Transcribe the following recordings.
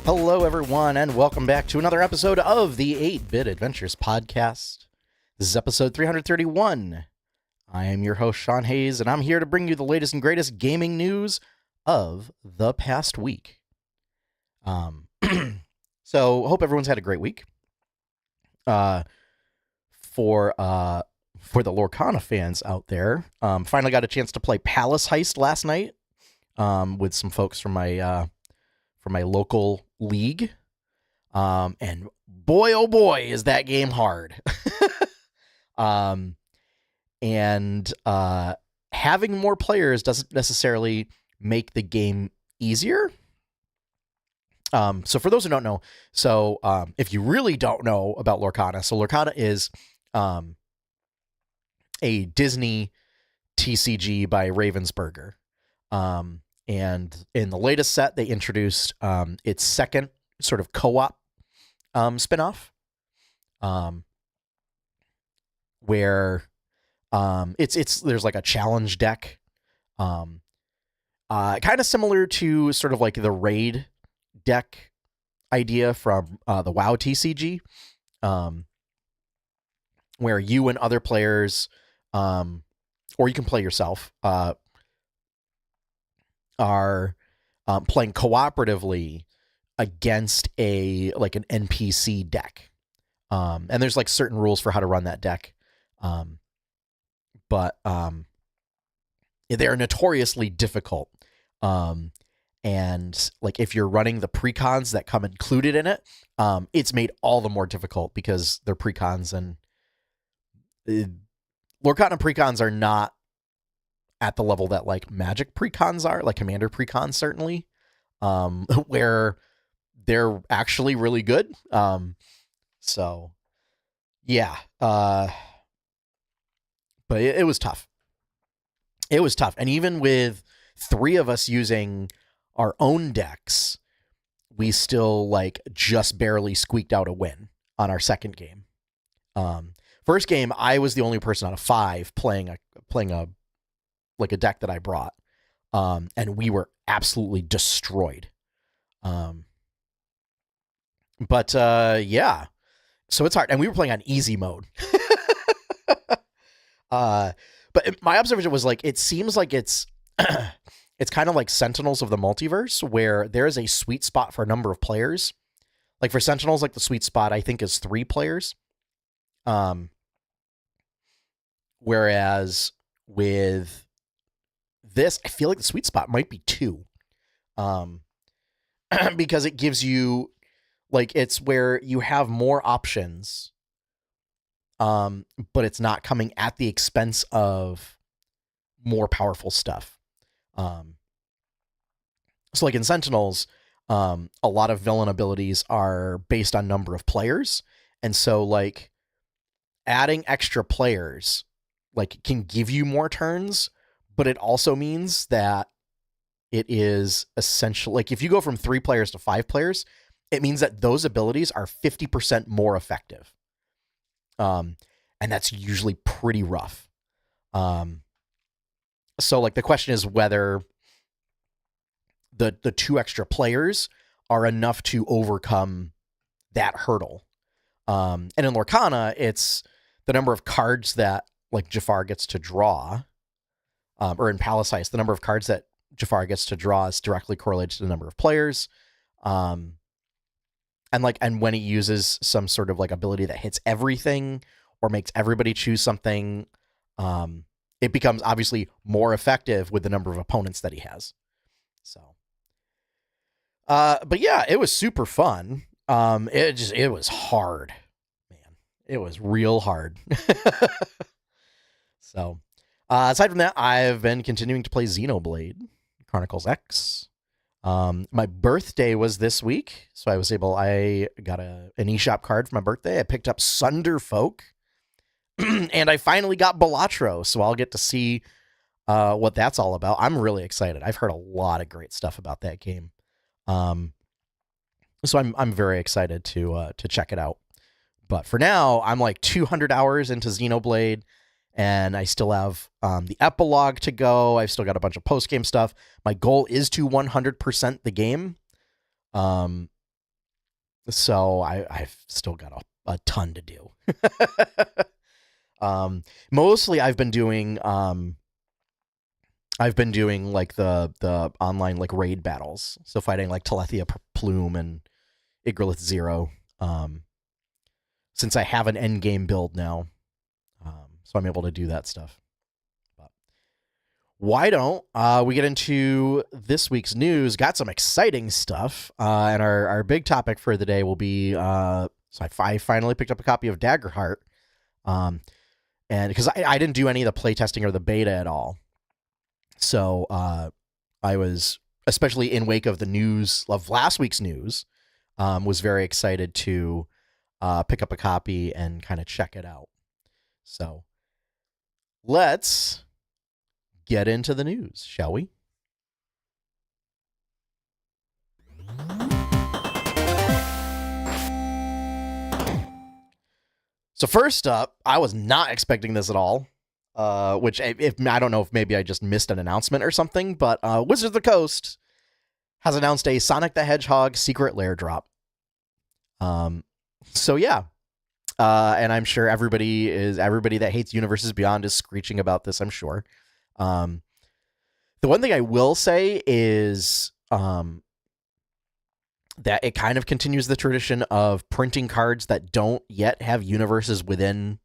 Hello, everyone, and welcome back to another episode of the 8-Bit Adventures Podcast. This is episode 331. I am your host, Sean Hayes, and I'm here to bring you the latest and greatest gaming news of the past week. So, hope everyone's had a great week. For the Lorcana fans out there, finally got a chance to play Palace Heist last night with some folks from my local league. And boy, oh boy, is that game hard. And having more players doesn't necessarily make the game easier. So for those who don't know, if you really don't know about Lorcana, so Lorcana is a Disney TCG by Ravensburger. And in the latest set, they introduced its second sort of co-op spinoff, where there's like a challenge deck, kind of similar to sort of like the raid deck idea from the WoW TCG, where you and other players, or you can play yourself, are playing cooperatively against an NPC deck. And there's like certain rules for how to run that deck. But they're notoriously difficult. And like if you're running the precons that come included in it, it's made all the more difficult because they're precons, and Lorcana precons are not at the level that like Magic precons are, like Commander precons certainly, where they're actually really good. So yeah, but it was tough. It was tough. And even with 3 of us using our own decks, we still like just barely squeaked out a win on our second game. First game, I was the only person out of 5 playing a deck that I brought. And we were absolutely destroyed. But yeah, so it's hard. And we were playing on easy mode. But my observation was like, it seems like it's kind of like Sentinels of the Multiverse, where there is a sweet spot for a number of players. Like for Sentinels, like the sweet spot I think is 3 players. Whereas with this, I feel like the sweet spot might be 2. Because it gives you, like, it's where you have more options, but it's not coming at the expense of more powerful stuff. So like in Sentinels, a lot of villain abilities are based on number of players. And so like adding extra players like can give you more turns, but it also means that it is essential. Like if you go from 3 players to 5 players, it means that those abilities are 50% more effective. And that's usually pretty rough. So like the question is whether the 2 extra players are enough to overcome that hurdle. And in Lorcana, it's the number of cards that like Jafar gets to draw, or in Palace Heist, the number of cards that Jafar gets to draw is directly correlated to the number of players. And when he uses some sort of like ability that hits everything or makes everybody choose something, it becomes obviously more effective with the number of opponents that he has. So, but yeah, it was super fun. It was hard, man. It was real hard. So, aside from that, I've been continuing to play Xenoblade Chronicles X. My birthday was this week, so I got an eShop card for my birthday. I picked up Sunderfolk, and I finally got Balatro, so I'll get to see what that's all about. I'm really excited. I've heard a lot of great stuff about that game. So I'm very excited to check it out. But for now, I'm like 200 hours into Xenoblade, and I still have the epilogue to go. I've still got a bunch of post-game stuff. My goal is to 100% the game. So I've still got a ton to do. Mostly I've been doing like the online like raid battles. So fighting like Telethia Plume and Igralith Zero. Since I have an end game build now. So I'm able to do that stuff. But why don't we get into this week's news? Got some exciting stuff. And our big topic for the day will be so I finally picked up a copy of Daggerheart. And because I didn't do any of the playtesting or the beta at all. So I was, especially in wake of the news of last week's news, was very excited to pick up a copy and kind of check it out. So let's get into the news, shall we? So first up, I was not expecting this at all. Which if I don't know if maybe I just missed an announcement or something, but Wizards of the Coast has announced a Sonic the Hedgehog secret lair drop. So yeah. And I'm sure everybody that hates Universes Beyond is screeching about this, I'm sure. The one thing I will say is that it kind of continues the tradition of printing cards that don't yet have universes within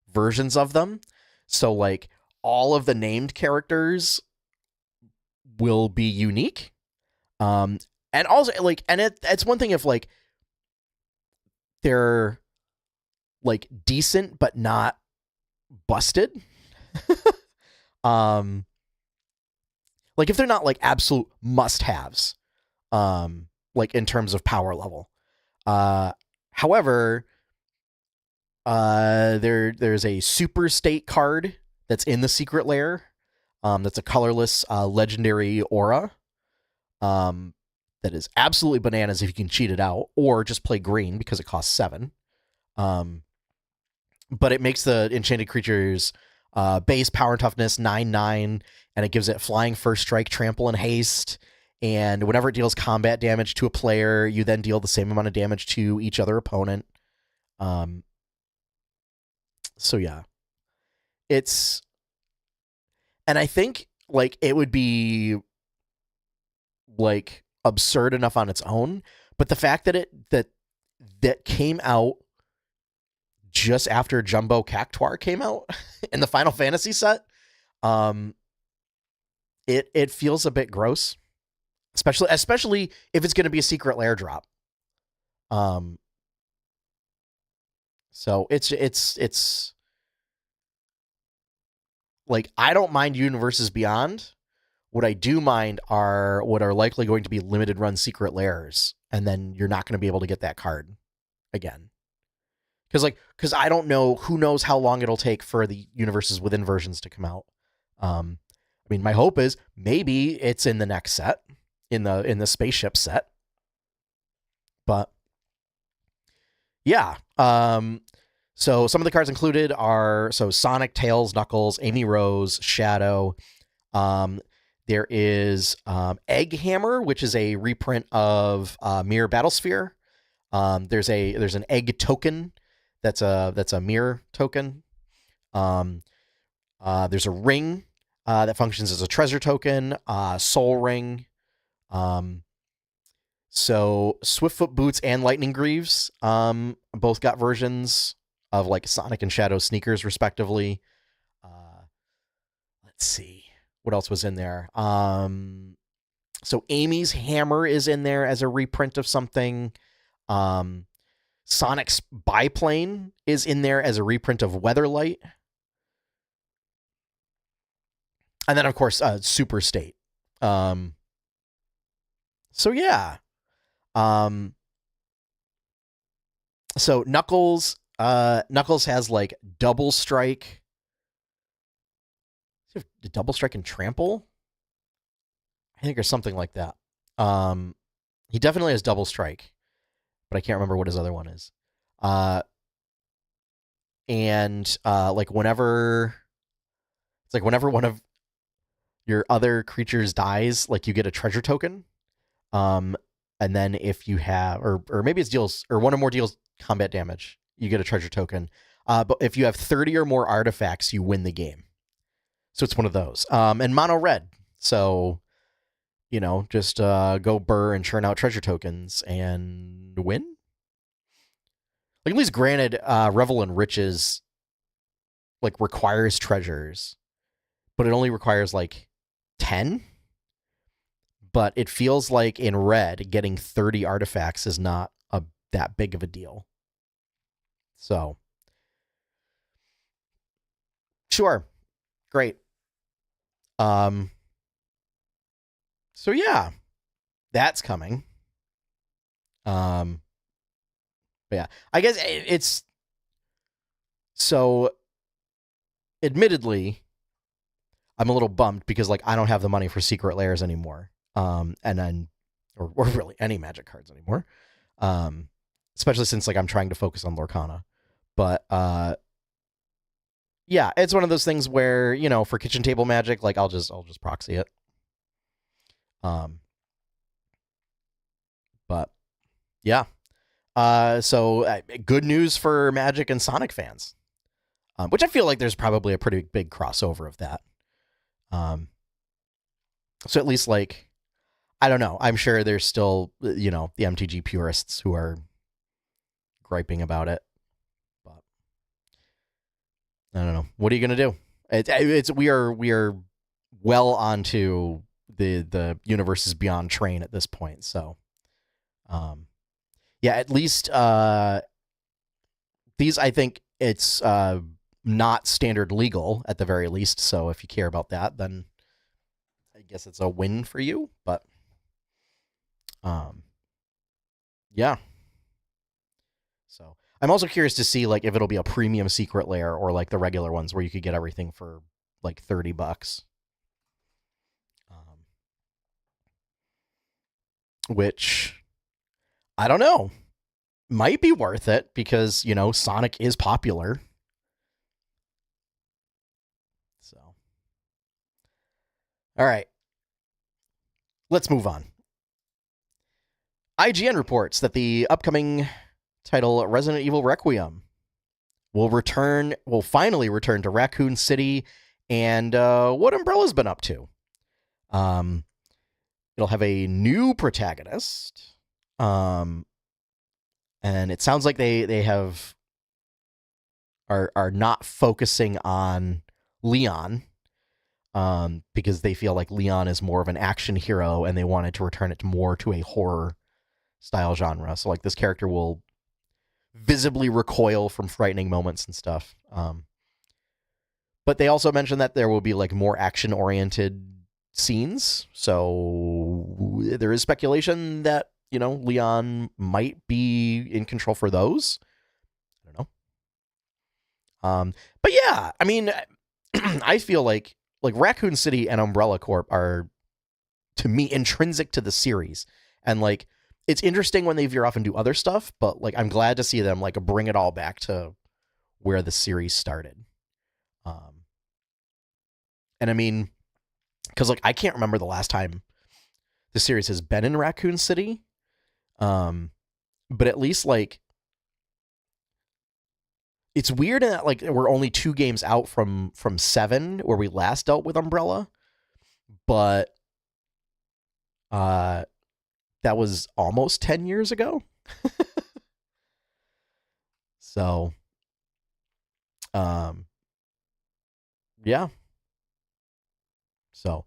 versions of them. So like all of the named characters will be unique. And also like, and it's one thing if like they're like decent but not busted. Like if they're not like absolute must-haves, like in terms of power level. However, there's a super state card that's in the secret lair. That's a colorless legendary aura. That is absolutely bananas if you can cheat it out, or just play green because it costs 7. But it makes the enchanted creatures base power and toughness 9/9, and it gives it flying, first strike, trample, and haste. And whenever it deals combat damage to a player, you then deal the same amount of damage to each other opponent. So yeah, it's, and I think like it would be like absurd enough on its own, but the fact that that came out just after Jumbo Cactuar came out in the Final Fantasy set, it feels a bit gross, especially if it's going to be a secret lair drop. So it's like, I don't mind Universes Beyond. What I do mind are what are likely going to be limited run secret lairs, and then you're not going to be able to get that card again. Because I don't know, who knows how long it'll take for the Universes Within versions to come out. I mean, my hope is maybe it's in the next set, in the spaceship set. But yeah. So some of the cards included are Sonic, Tails, Knuckles, Amy Rose, Shadow. There is Egg Hammer, which is a reprint of Mirror Battlesphere. There's an Egg token that's a mirror token. There's a ring that functions as a treasure token. Soul Ring. So Swiftfoot Boots and Lightning Greaves both got versions of like Sonic and Shadow sneakers, respectively. Let's see what else was in there. So Amy's hammer is in there as a reprint of something. Sonic's biplane is in there as a reprint of Weatherlight. And then, of course, Super State. So yeah. So Knuckles has like double strike. Double strike and trample? I think there's something like that. He definitely has double strike, but I can't remember what his other one is. And like whenever one of your other creatures dies, like you get a treasure token. And And then if you have, or maybe it's deals, or one or more deals combat damage, you get a treasure token. But if you have 30 or more artifacts, you win the game. So it's one of those. And mono red. So, just go burr and churn out treasure tokens and win. Like, at least granted, Revel in Riches, like, requires treasures, but it only requires, like, 10. But it feels like in red, getting 30 artifacts is not that big of a deal. So, sure. Great. So yeah, that's coming. But yeah, I guess it's so. Admittedly, I'm a little bummed because like I don't have the money for Secret Lairs anymore. And then, or really any Magic cards anymore. Especially since like I'm trying to focus on Lorcana. But yeah, it's one of those things where for kitchen table Magic, like I'll just proxy it. But yeah. So good news for Magic and Sonic fans, which I feel like there's probably a pretty big crossover of that. So at least like, I don't know. I'm sure there's still, the MTG purists who are griping about it, but I don't know. What are you gonna do? We are well onto the Universes Beyond train at this point. So, yeah, at least these, I think it's not standard legal at the very least. So if you care about that, then I guess it's a win for you. But yeah. So I'm also curious to see like if it'll be a premium Secret Lair or like the regular ones where you could get everything for like $30. Which I don't know. Might be worth it because, Sonic is popular. So, all right. Let's move on. IGN reports that the upcoming title Resident Evil Requiem will finally return to Raccoon City and what Umbrella's been up to. It'll have a new protagonist. And it sounds like they are not focusing on Leon, because they feel like Leon is more of an action hero and they wanted to return it more to a horror style genre. So like this character will visibly recoil from frightening moments and stuff. But they also mentioned that there will be like more action oriented scenes. So there is speculation that, Leon might be in control for those. I don't know. But yeah, I mean, I feel like Raccoon City and Umbrella Corp are, to me, intrinsic to the series. And like, it's interesting when they veer off and do other stuff, but like, I'm glad to see them like bring it all back to where the series started. And I mean, because like, I can't remember the last time the series has been in Raccoon City. But at least like, it's weird in that like we're only 2 games out from 7 where we last dealt with Umbrella, but that was almost 10 years ago. So yeah. So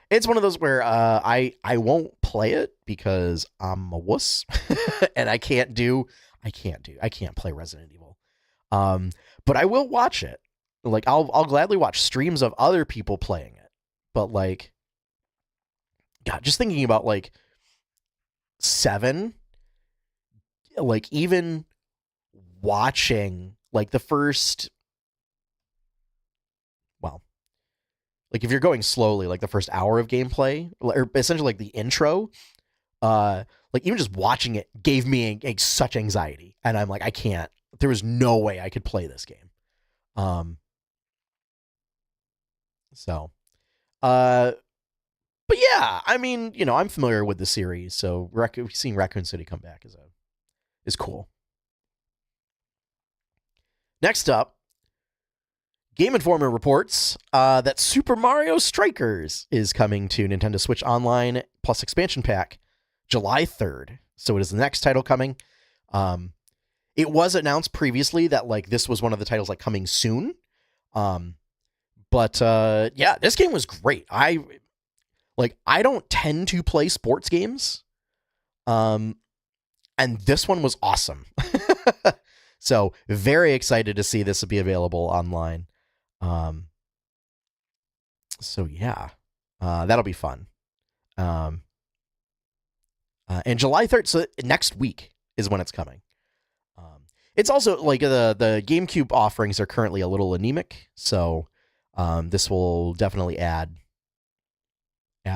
it's one of those where I won't play it because I'm a wuss and I can't play Resident Evil. But I will watch it. Like I'll gladly watch streams of other people playing it. But like, God, just thinking about like 7, like even watching like the first, well, like if you're going slowly, like the first hour of gameplay, or essentially like the intro, like even just watching it gave me such anxiety, and I'm like, I can't. There was no way I could play this game. So, But yeah, I mean, I'm familiar with the series, so seeing Raccoon City come back is cool. Next up, Game Informer reports that Super Mario Strikers is coming to Nintendo Switch Online plus expansion pack July 3rd. So it is the next title coming. It was announced previously that this was one of the titles coming soon. But yeah, this game was great. I don't tend to play sports games. And this one was awesome. So very excited to see this be available online. So yeah, that'll be fun. And July 3rd, so next week is when it's coming. It's also the GameCube offerings are currently a little anemic, so this will definitely add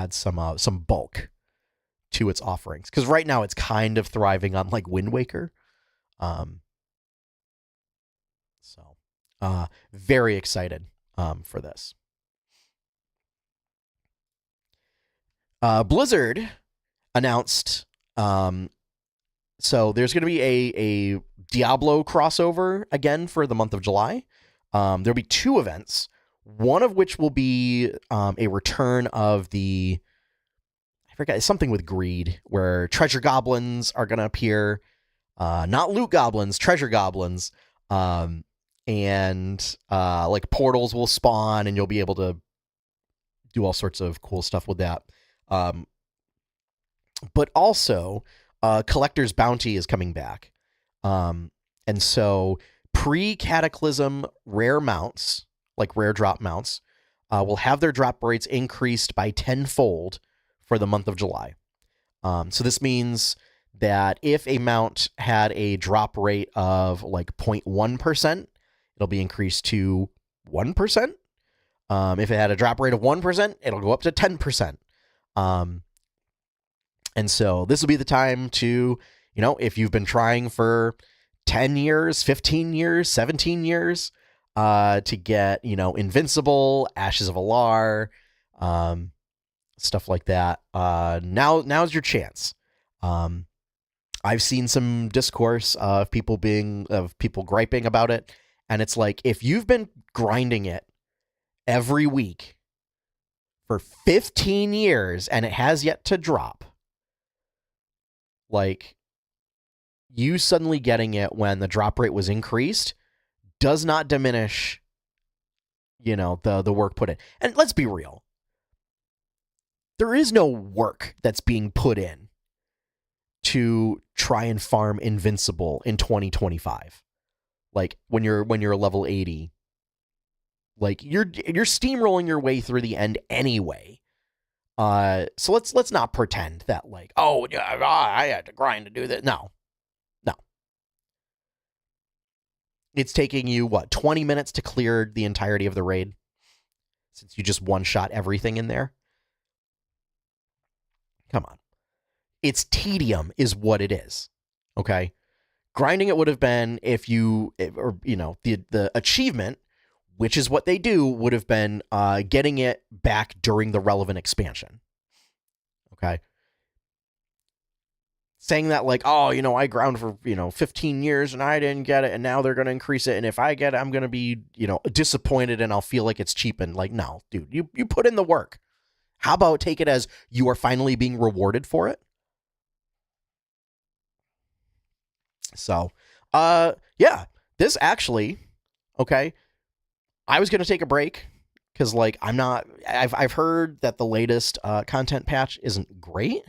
some bulk to its offerings, because right now it's kind of thriving on Wind Waker. So very excited for this. Blizzard announced so there's going to be a Diablo crossover again for the month of July. There'll be 2 events, one of which will be a return of I forget, something with greed, where treasure goblins are going to appear. Not loot goblins, treasure goblins. And portals will spawn, and you'll be able to do all sorts of cool stuff with that. But also, Collector's Bounty is coming back. And so pre-Cataclysm rare mounts, rare drop mounts, will have their drop rates increased by 10-fold for the month of July. So this means that if a mount had a drop rate of 0.1%, it'll be increased to 1%. If it had a drop rate of 1%, it'll go up to 10%. And so this will be the time to, if you've been trying for 10 years, 15 years, 17 years, to get, Invincible, Ashes of Alar, stuff like that. Now's your chance. I've seen some discourse of people griping about it, and it's if you've been grinding it every week for 15 years and it has yet to drop, you suddenly getting it when the drop rate was increased does not diminish, the work put in. And let's be real. There is no work that's being put in to try and farm Invincible in 2025. When you're level 80, you're steamrolling your way through the end anyway. So let's not pretend that I had to grind to do that. No. It's taking you 20 minutes to clear the entirety of the raid, since you just one-shot everything in there. Come on. It's tedium is what it is. Okay? Grinding it would have been the achievement, which is what they do, would have been getting it back during the relevant expansion. Okay? Saying that I ground for, 15 years and I didn't get it, and now they're going to increase it, and if I get it, I'm going to be, disappointed, and I'll feel like it's cheapened. No, dude, you put in the work. How about take it as you are finally being rewarded for it? So, yeah, this actually, okay, I was going to take a break because I've heard that the latest content patch isn't great.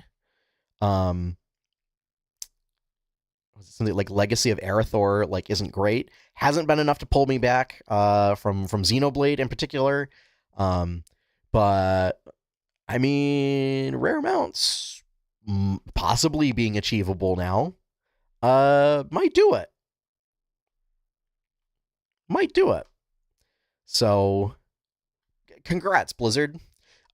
Something like Legacy of Aerithor isn't great. Hasn't been enough to pull me back from Xenoblade in particular. But I mean, rare mounts possibly being achievable now might do it. So congrats, Blizzard.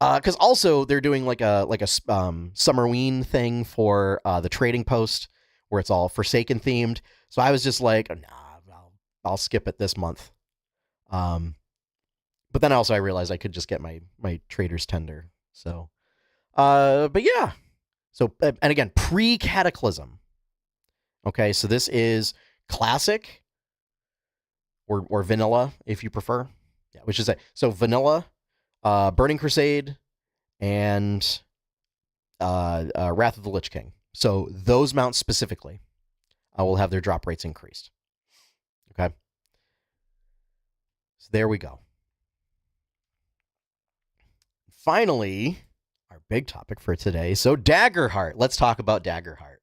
Because also they're doing a Summerween thing for the trading post, where it's all Forsaken themed. So I was just I'll skip it this month. But then also I realized I could just get my Trader's Tender. So But yeah. So, and again, pre-Cataclysm. Okay, so this is classic or vanilla, if you prefer. Yeah, which is so vanilla, Burning Crusade, and Wrath of the Lich King. So those mounts specifically will have their drop rates increased. Okay. So there we go. Finally, our big topic for today. So Daggerheart. Let's talk about Daggerheart.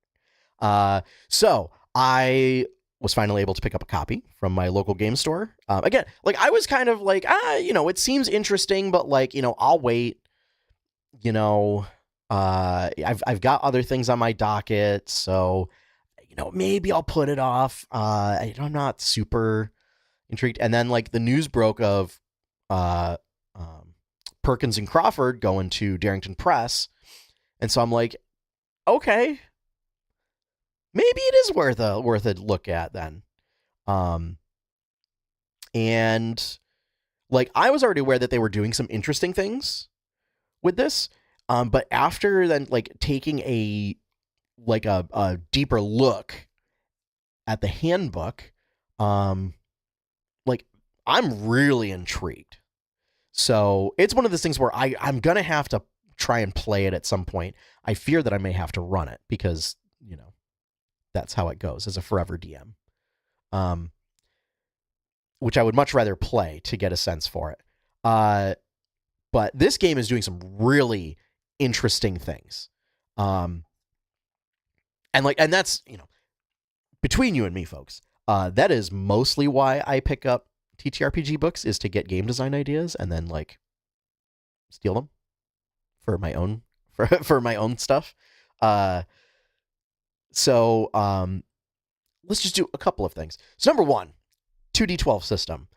So I was finally able to pick up a copy from my local game store. Again, like I was kind of like, it seems interesting, but like, I'll wait. I've got other things on my docket, so maybe I'll put it off. I'm not super intrigued. And then like the news broke of Perkins and Crawford going to Darrington Press, and so I'm like, okay, maybe it is worth a look at then. And like I was already aware that they were doing some interesting things with this, but after then like taking a deeper look at the handbook, like I'm really intrigued. So it's one of those things where I'm gonna have to try and play it at some point. I fear that I may have to run it because that's how it goes as a forever DM. Which I would much rather play to get a sense for it. But this game is doing some really interesting things. And that's, between you and me, folks, that is mostly why I pick up TTRPG books, is to get game design ideas and then like steal them for my own for my own stuff. So let's just do a couple of things. So number one, 2D12 system.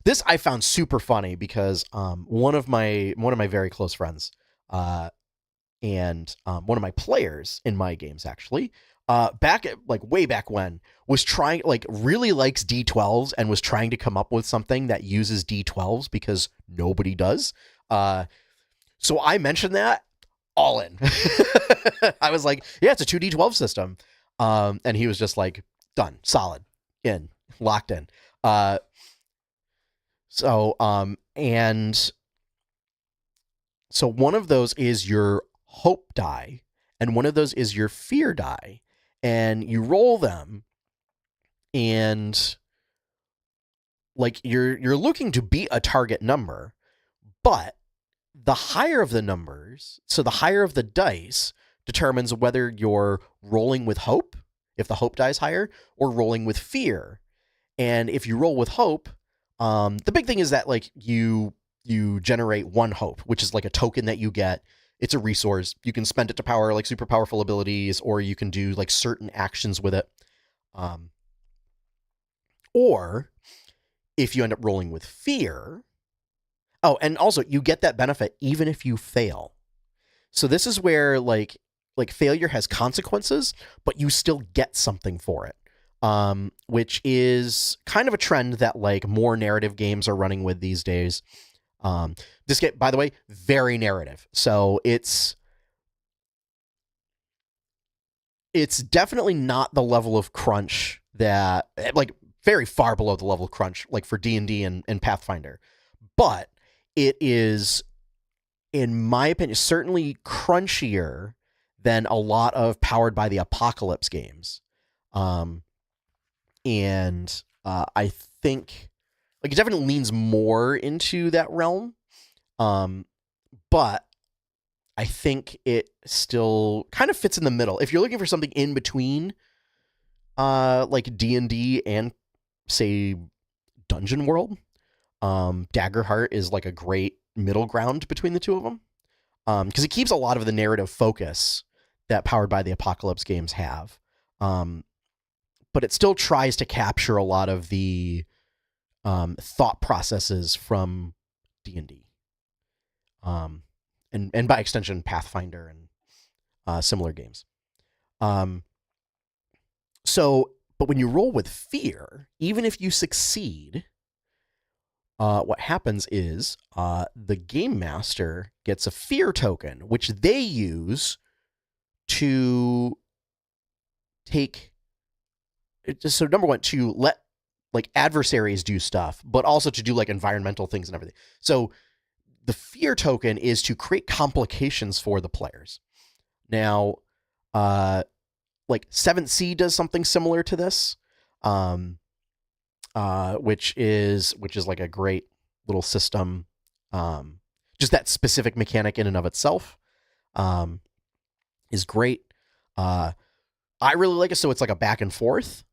This I found super funny because one of my very close friends and one of my players in my games actually, way back when, was trying, like, really likes D12s and was trying to come up with something that uses D12s because nobody does. So I mentioned that, all in. I was like, yeah, it's a 2D12 system. And he was just like, done, solid, in, locked in. So one of those is your hope die, and one of those is your fear die, and you roll them, and like you're looking to beat a target number, but the higher of the numbers, so the higher of the dice, determines whether you're rolling with hope, if the hope die is higher, or rolling with fear. And if you roll with hope, the big thing is that like you generate one hope, which is like a token that you get. It's a resource. You can spend it to power like super powerful abilities, or you can do like certain actions with it. Or if you end up rolling with fear, and also you get that benefit even if you fail. So this is where like failure has consequences, but you still get something for it. Which is kind of a trend that like more narrative games are running with these days. This game, by the way, very narrative. So it's definitely not the level of crunch that, like, very far below the level of crunch like for D&D and Pathfinder. But it is, in my opinion, certainly crunchier than a lot of Powered by the Apocalypse games. And I think like it definitely leans more into that realm. But I think it still kind of fits in the middle. If you're looking for something in between like D&D and say Dungeon World, Daggerheart is like a great middle ground between the two of them. Because it keeps a lot of the narrative focus that Powered by the Apocalypse games have. But it still tries to capture a lot of the thought processes from D&D. And by extension, Pathfinder and similar games. So, but when you roll with fear, even if you succeed, what happens is the game master gets a fear token, which they use to take. So number one, to let like adversaries do stuff, but also to do like environmental things and everything. So the fear token is to create complications for the players. Now, like 7th Sea does something similar to this, which is like a great little system. Just that specific mechanic in and of itself is great. I really like it. So it's like a back and forth.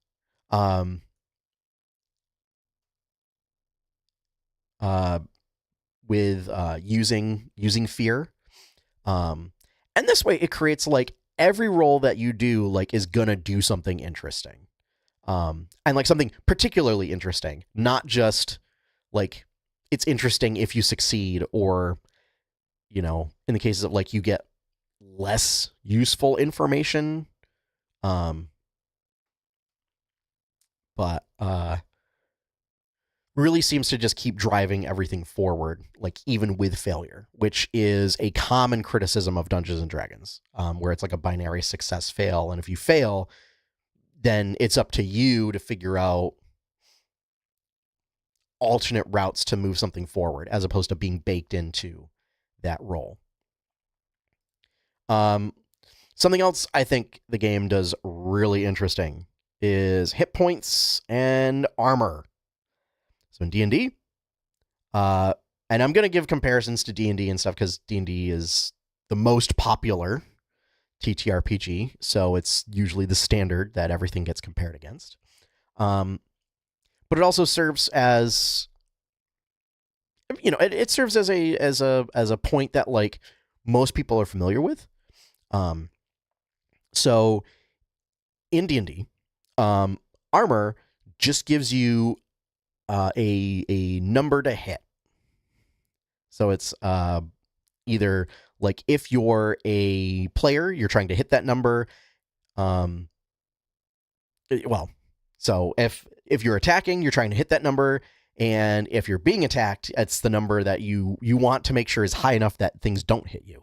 With using fear, and this way it creates like every roll that you do like is gonna do something interesting, and like something particularly interesting, not just like it's interesting if you succeed, or in the cases of like you get less useful information, but really seems to just keep driving everything forward, like even with failure, which is a common criticism of Dungeons and Dragons, where it's like a binary success fail. And if you fail, then it's up to you to figure out alternate routes to move something forward, as opposed to being baked into that role. Something else I think the game does really interesting is hit points and armor. So in D&D, and I'm going to give comparisons to D&D and stuff because D&D is the most popular TTRPG, so it's usually the standard that everything gets compared against. But it also serves as, it serves as a point that like most people are familiar with. So in D&D, armor just gives you a number to hit. So it's either like if you're a player, you're trying to hit that number. So if you're attacking, you're trying to hit that number, and if you're being attacked, it's the number that you want to make sure is high enough that things don't hit you.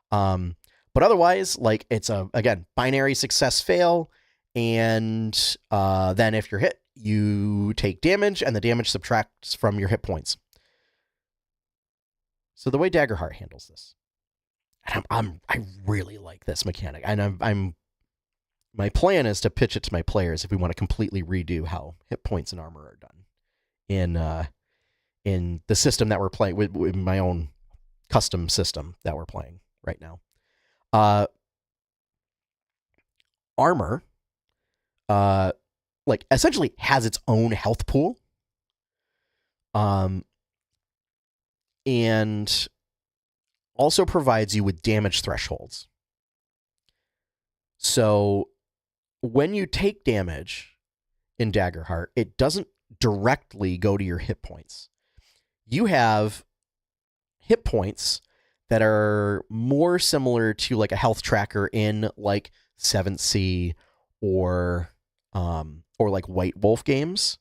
But otherwise, like it's again binary success fail, and then if you're hit, you take damage, and the damage subtracts from your hit points. So the way Daggerheart handles this, and I really like this mechanic, and my plan is to pitch it to my players if we want to completely redo how hit points and armor are done in the system that we're playing with my own custom system that we're playing right now. Armor, like essentially has its own health pool, and also provides you with damage thresholds. So when you take damage in Daggerheart, it doesn't directly go to your hit points. You have hit points that are more similar to like a health tracker in like 7th Sea or like White Wolf games,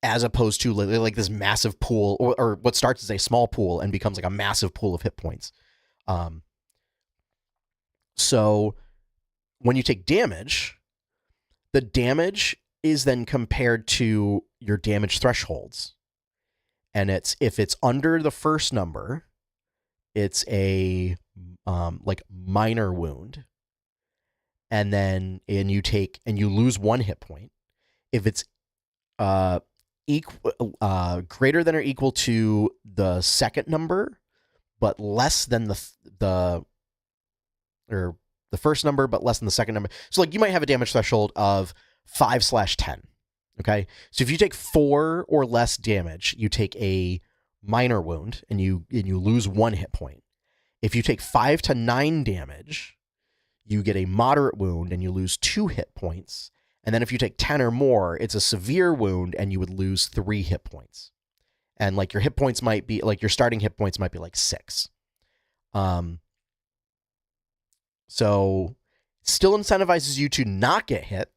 as opposed to like this massive pool, or what starts as a small pool and becomes like a massive pool of hit points. So when you take damage, the damage is then compared to your damage thresholds. And if it's under the first number, it's a like minor wound. And then you lose 1 hit point. If it's greater than or equal to the second number, but less than the first number, but less than the second number. So like you might have a damage threshold of 5/10. Okay. So if you take 4 or less damage, you take a minor wound and you lose 1 hit point. If you take 5 to 9 damage, you get a moderate wound and you lose 2 hit points. And then if you take 10 or more, it's a severe wound and you would lose 3 hit points. And like your hit points might be like your starting hit points might be like 6. So still incentivizes you to not get hit,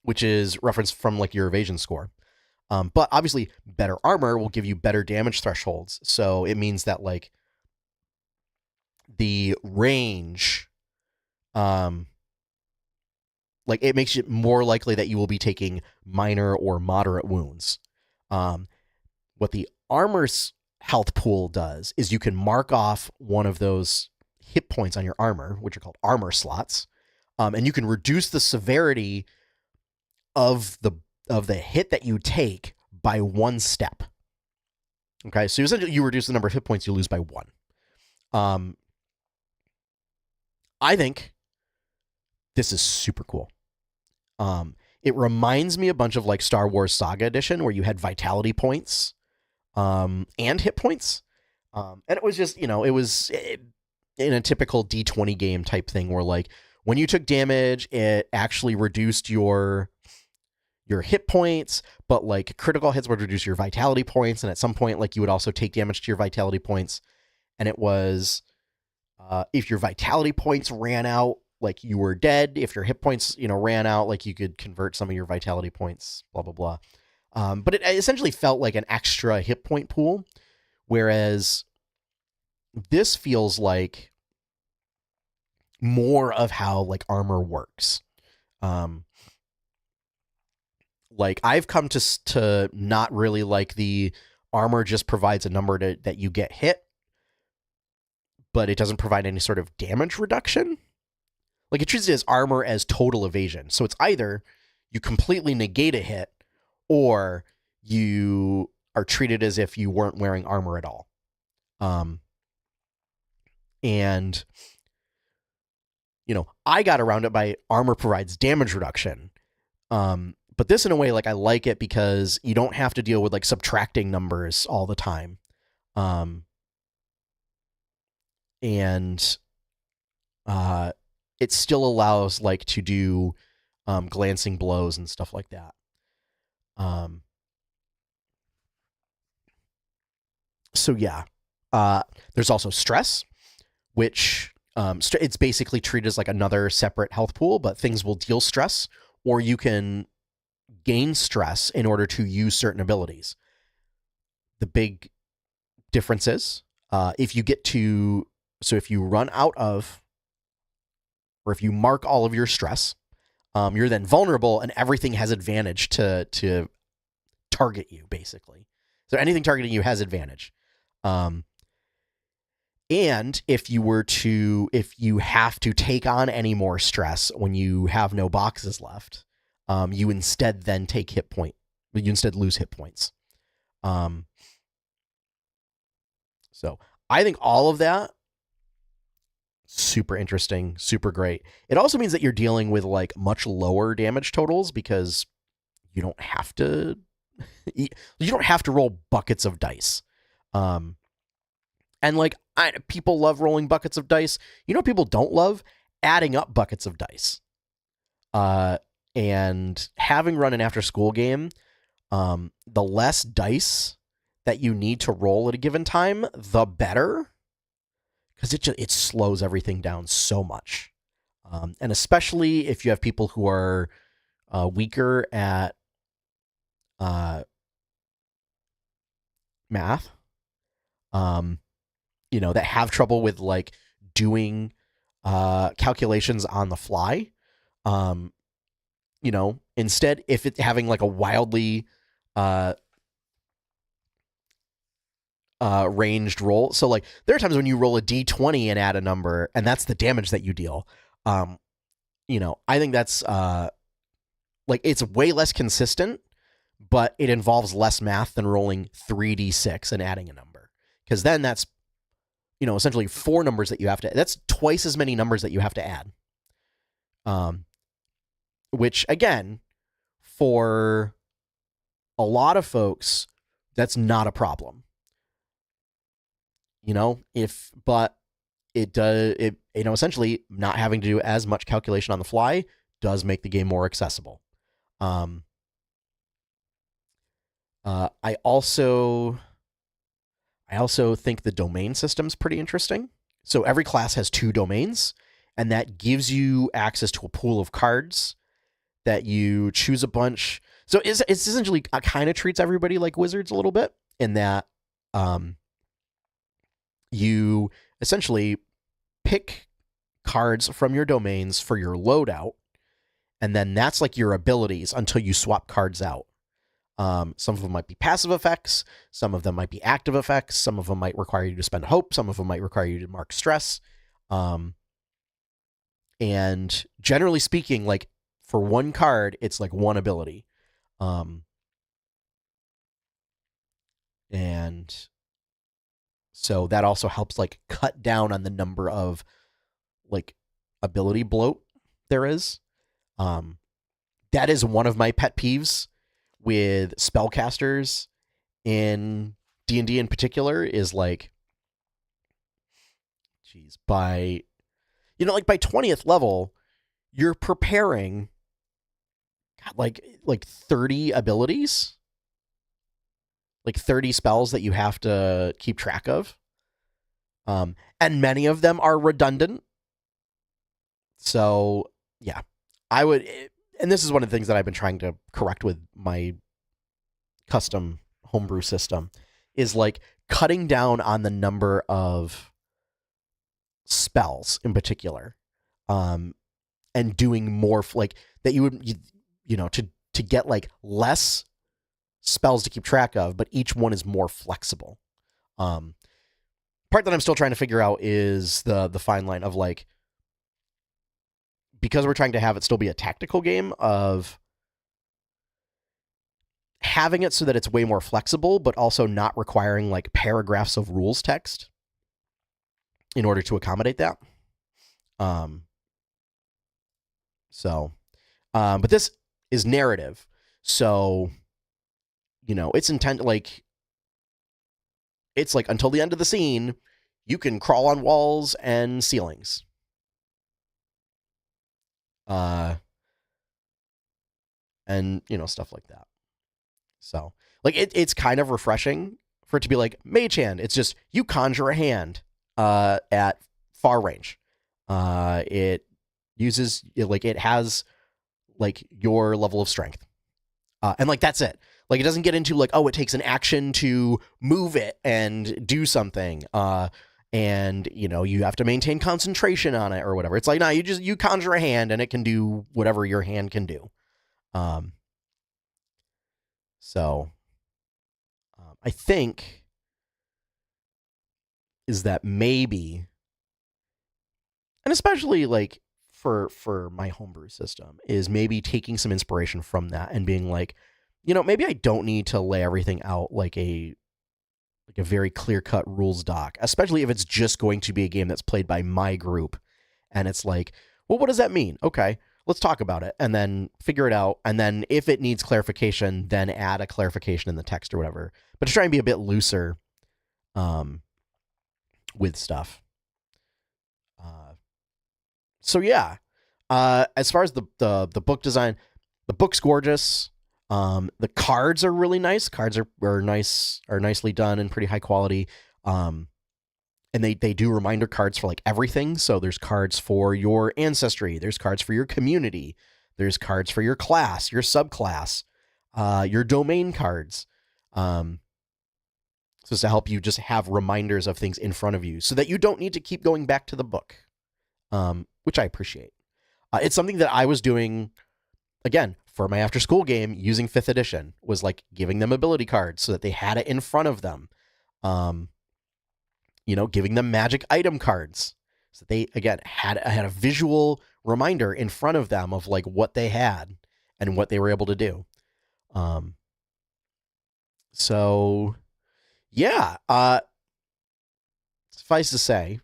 which is referenced from like your evasion score. But obviously, better armor will give you better damage thresholds. So it means that like the range, like it makes it more likely that you will be taking minor or moderate wounds. What the armor's health pool does is you can mark off one of those hit points on your armor, which are called armor slots, and you can reduce the severity of the hit that you take by 1 step. Okay, so essentially you reduce the number of hit points you lose by 1. I think this is super cool. It reminds me a bunch of like Star Wars Saga Edition, where you had vitality points and hit points. And it was just, it was in a typical D20 game type thing where like when you took damage, it actually reduced your hit points, but like critical hits would reduce your vitality points. And at some point, like you would also take damage to your vitality points. And it was, if your vitality points ran out, like you were dead. If your hit points, ran out, like you could convert some of your vitality points, blah, blah, blah. But it essentially felt like an extra hit point pool. Whereas this feels like more of how like armor works. Like I've come to not really like the armor just provides a number that you get hit, but it doesn't provide any sort of damage reduction. Like it treats it as armor as total evasion. So it's either you completely negate a hit or you are treated as if you weren't wearing armor at all. And I got around it by armor provides damage reduction. But this in a way, like I like it because you don't have to deal with like subtracting numbers all the time. And it still allows like to do glancing blows and stuff like that. So yeah, there's also stress, which it's basically treated as like another separate health pool, but things will deal stress, or you can gain stress in order to use certain abilities. The big difference is if you run out of, or if you mark all of your stress, you're then vulnerable and everything has advantage to target you, basically. So anything targeting you has advantage. And if you have to take on any more stress when you have no boxes left, you instead then you instead lose hit points. So I think all of that, super interesting, super great. It also means that you're dealing with like much lower damage totals because you don't have to roll buckets of dice. And like people love rolling buckets of dice. People don't love adding up buckets of dice. And having run an after school game, the less dice that you need to roll at a given time, the better, because it slows everything down so much. And especially if you have people who are weaker at math, that have trouble with like doing calculations on the fly. Instead, if it's having like a wildly ranged roll. So like there are times when you roll a D20 and add a number, and that's the damage that you deal. I think that's like it's way less consistent, but it involves less math than rolling 3d6 and adding a number. Because then that's essentially 4 numbers that you have to. That's twice as many numbers that you have to add. Which again, for a lot of folks, that's not a problem. But it does, essentially not having to do as much calculation on the fly does make the game more accessible. I also think the domain system's pretty interesting. So every class has 2 domains, and that gives you access to a pool of cards that you choose a bunch. So it's essentially kind of treats everybody like wizards a little bit in that you essentially pick cards from your domains for your loadout, and then that's like your abilities until you swap cards out. Some of them might be passive effects, some of them might be active effects, some of them might require you to spend hope, some of them might require you to mark stress. And generally speaking, like for one card, it's like one ability. And so that also helps like cut down on the number of like ability bloat there is. That is one of my pet peeves with spellcasters in D&D in particular, is like, geez, by 20th level, you're preparing like 30 abilities, like 30 spells that you have to keep track of. And many of them are redundant. So yeah, I would, and this is one of the things that I've been trying to correct with my custom homebrew system, is like cutting down on the number of spells in particular, and doing more like that. You would, to get like less spells to keep track of, but each one is more flexible. Part that I'm still trying to figure out is the fine line of like, because we're trying to have it still be a tactical game, of having it so that it's way more flexible, but also not requiring like paragraphs of rules text in order to accommodate that. But this is narrative. So, it's intended like, it's like until the end of the scene, you can crawl on walls and ceilings. And, stuff like that. So, like, it's kind of refreshing for it to be like, Mage Hand. It's just, you conjure a hand at far range. It uses, it has, like, your level of strength. And, like, that's it. Like, it doesn't get into, like, oh, it takes an action to move it and do something. And, you have to maintain concentration on it or whatever. It's like, no, you conjure a hand and it can do whatever your hand can do. So I think is that maybe, and especially like for my homebrew system, is maybe taking some inspiration from that and being like, maybe I don't need to lay everything out like a very clear-cut rules doc, especially if it's just going to be a game that's played by my group. And it's like, well, what does that mean? Okay, let's talk about it and then figure it out. And then if it needs clarification, then add a clarification in the text or whatever. But to try and be a bit looser with stuff. So yeah, as far as the book design, the book's gorgeous. The cards are really nice. Cards are nicely done and pretty high quality. And they do reminder cards for like everything. So there's cards for your ancestry. There's cards for your community. There's cards for your class, your subclass, your domain cards. So it's to help you just have reminders of things in front of you so that you don't need to keep going back to the book, which I appreciate. It's something that I was doing, again, for my after school game using 5th edition, was like giving them ability cards so that they had it in front of them. Giving them magic item cards so that they, again, had a visual reminder in front of them of like what they had and what they were able to do. So yeah, suffice to say,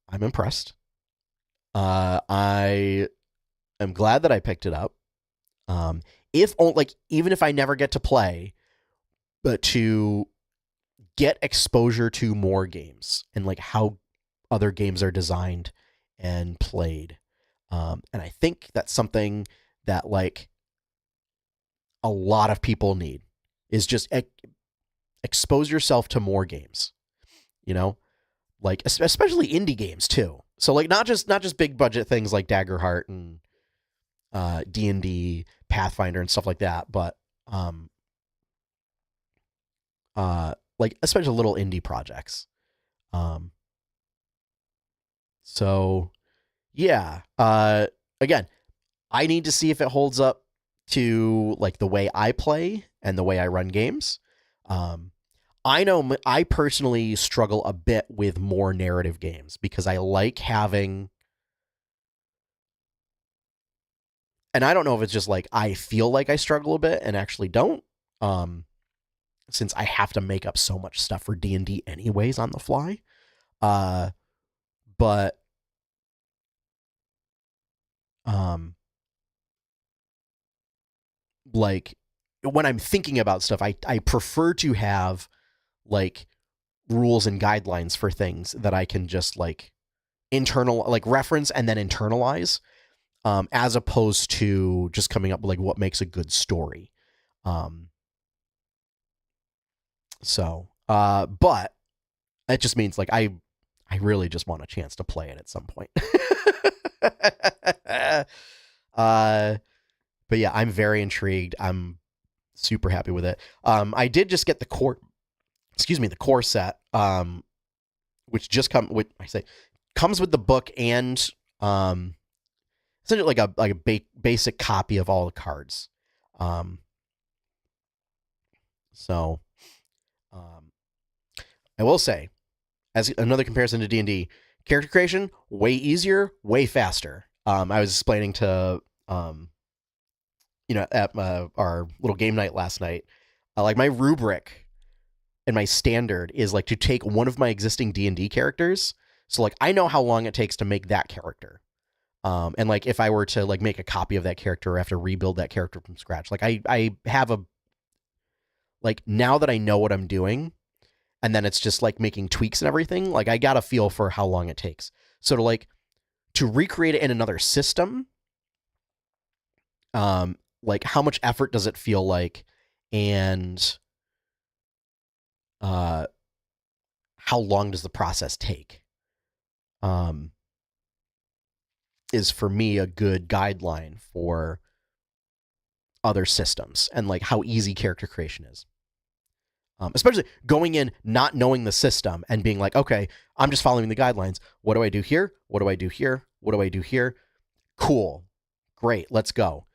I'm impressed. I am glad that I picked it up. Even if I never get to play, but to get exposure to more games and like how other games are designed and played. And I think that's something that like a lot of people need, is just expose yourself to more games, like especially indie games too. So like not just big budget things like Daggerheart and D&D, Pathfinder, and stuff like that. But like especially little indie projects. So yeah. Again, I need to see if it holds up to like the way I play and the way I run games. I know I personally struggle a bit with more narrative games because I like having, and I don't know if it's just like I feel like I struggle a bit and actually don't, since I have to make up so much stuff for D&D anyways on the fly. But like when I'm thinking about stuff, I prefer to have like rules and guidelines for things that I can just like reference and then internalize, as opposed to just coming up with like what makes a good story. But it just means like I really just want a chance to play it at some point. But yeah, I'm very intrigued. I'm super happy with it. I did just get the core set, which just comes with the book and essentially like a basic copy of all the cards. So I will say, as another comparison to D&D, character creation way easier, way faster. I was explaining to at our little game night last night, like my rubric and my standard is like to take one of my existing D&D characters. So like I know how long it takes to make that character. And like if I were to like make a copy of that character or have to rebuild that character from scratch, like I have a, like now that I know what I'm doing, and then it's just like making tweaks and everything, like I got a feel for how long it takes. So to recreate it in another system, like how much effort does it feel like, and how long does the process take, is for me a good guideline for other systems and like how easy character creation is. Especially going in not knowing the system and being like, okay, I'm just following the guidelines. What do I do here? What do I do here? What do I do here? Cool. Great. Let's go.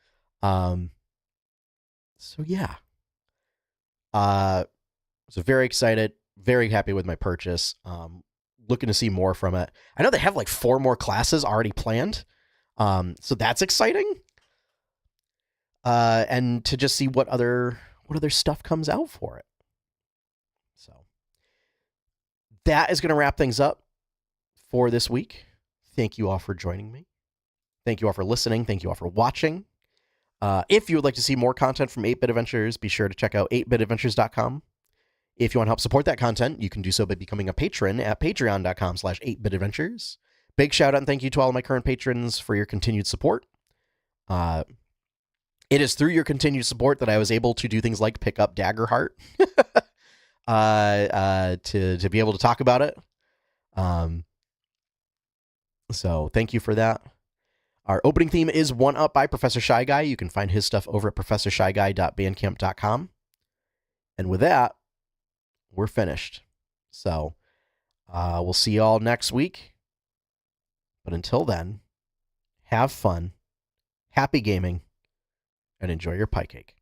So yeah. So very excited, very happy with my purchase. Looking to see more from it. I know they have like 4 more classes already planned. So that's exciting. And to just see what other stuff comes out for it. So that is going to wrap things up for this week. Thank you all for joining me. Thank you all for listening. Thank you all for watching. If you would like to see more content from 8-Bit Adventures, be sure to check out 8bitadventures.com. If you want to help support that content, you can do so by becoming a patron at patreon.com/8bitadventures. Big shout out and thank you to all of my current patrons for your continued support. It is through your continued support that I was able to do things like pick up Daggerheart, to be able to talk about it. So thank you for that. Our opening theme is One Up by Professor Shy Guy. You can find his stuff over at professorshyguy.bandcamp.com. And with that, we're finished. So we'll see you all next week. But until then, have fun, happy gaming, and enjoy your pie cake.